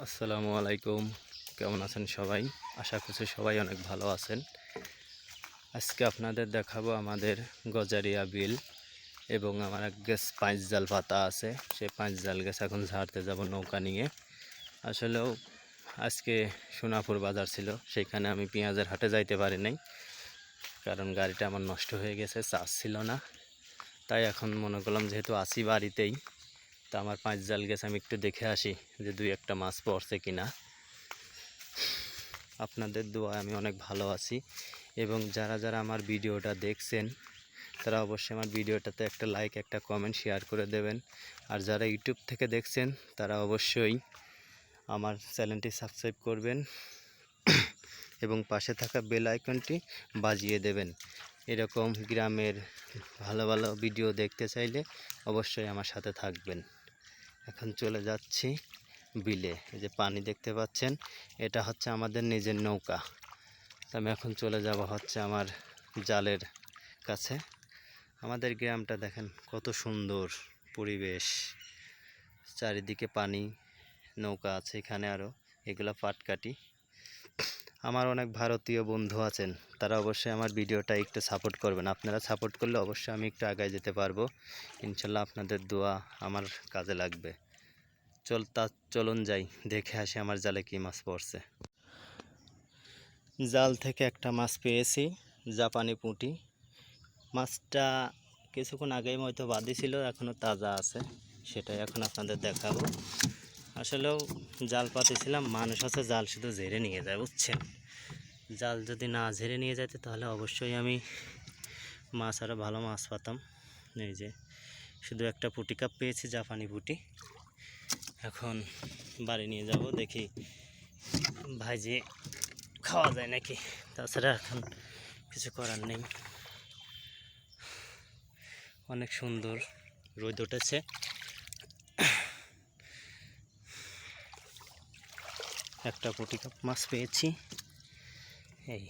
আসসালামু আলাইকুম। কেমন আছেন সবাই? আশা করছি সবাই অনেক ভালো আছেন। আজকে আপনাদের দেখাবো আমাদের গজারিয়া বিল এবং আমার এক গাছ পাঁচ জাল পাতা আছে। সেই পাঁচ জাল গাছ এখন ঝাড়তে যাব নৌকা নিয়ে। আসলেও আজকে সোনাপুর বাজার ছিল, সেইখানে আমি পেঁয়াজের হাটে যাইতে পারি নাই, কারণ গাড়িটা আমার নষ্ট হয়ে গেছে, চার্জ ছিল না। তাই এখন মনে করলাম যেহেতু আছি বাড়িতেই, তা আমার পাঁচ জাল গাছ আমি একটু দেখে আসি যে দুই একটা মাছ পড়ছে কিনা। আপনাদের দোয়ায় আমি অনেক ভালো আছি এবং যারা যারা আমার ভিডিওটা দেখছেন তারা অবশ্যই আমার ভিডিওটাতে একটা লাইক, একটা কমেন্ট, শেয়ার করে দেবেন। আর যারা ইউটিউব থেকে দেখছেন তারা অবশ্যই আমার চ্যানেলটি সাবস্ক্রাইব করবেন এবং পাশে থাকা বেল আইকনটি বাজিয়ে দেবেন। এরকম গ্রামের ভালো ভালো ভিডিও দেখতে চাইলে অবশ্যই আমার সাথে থাকবেন। এখন চলে যাচ্ছি বিলে। এই যে পানি দেখতে পাচ্ছেন, এটা হচ্ছে আমাদের নিজের নৌকা। তো আমি এখন চলে যাব হচ্ছে আমার জালের কাছে। আমাদের গ্রামটা দেখেন কত সুন্দর পরিবেশ, চারিদিকে পানি, নৌকা আছে এখানে, আরও এগুলা পাটকাঠি। আমার অনেক ভারতীয় বন্ধু আছেন, তারা অবশ্যই আমার ভিডিওটা একটু সাপোর্ট করবেন। আপনারা সাপোর্ট করলে অবশ্যই আমি একটু আগায় যেতে পারবো ইনশাল্লাহ। আপনাদের দোয়া আমার কাজে লাগবে। চলুন যাই, দেখে আসি আমার জালে কি মাছ পড়ছে। জাল থেকে একটা মাছ পেয়েছি, জাপানি পুঁটি। মাছটা কিছুক্ষণ আগেই হয়তো বাদি ছিল, এখনও তাজা আছে, সেটাই এখন আপনাদের দেখাবো। আসলেও জাল পাতিছিলাম, মানুষ আছে জাল শুধু ঝেড়ে নিয়ে যায়, বুঝছেন। জাল যদি না ঝেড়ে নিয়ে যেত তাহলে অবশ্যই আমি মাছ আরও ভালো মাছ পাতাম। এই যে শুধু একটা পুঁটি কাপ পেয়েছি, জাপানি পুঁটি। এখন বাড়ি নিয়ে যাব, দেখি ভাইজে খাওয়া যায় নাকি, তাছাড়া এখন কিছু করার নেই। অনেক সুন্দর রোদ উঠেছে। একটা পুঁটি কাপ মাছ পেয়েছি। এই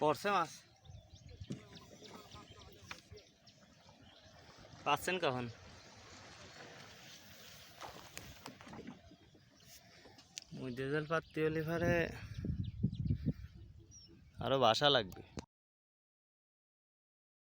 পড়ছে মাছ, পাচ্ছেন কখন? ওই ডিজেল পাত্তি হলে পরে আরও বাসা লাগবে।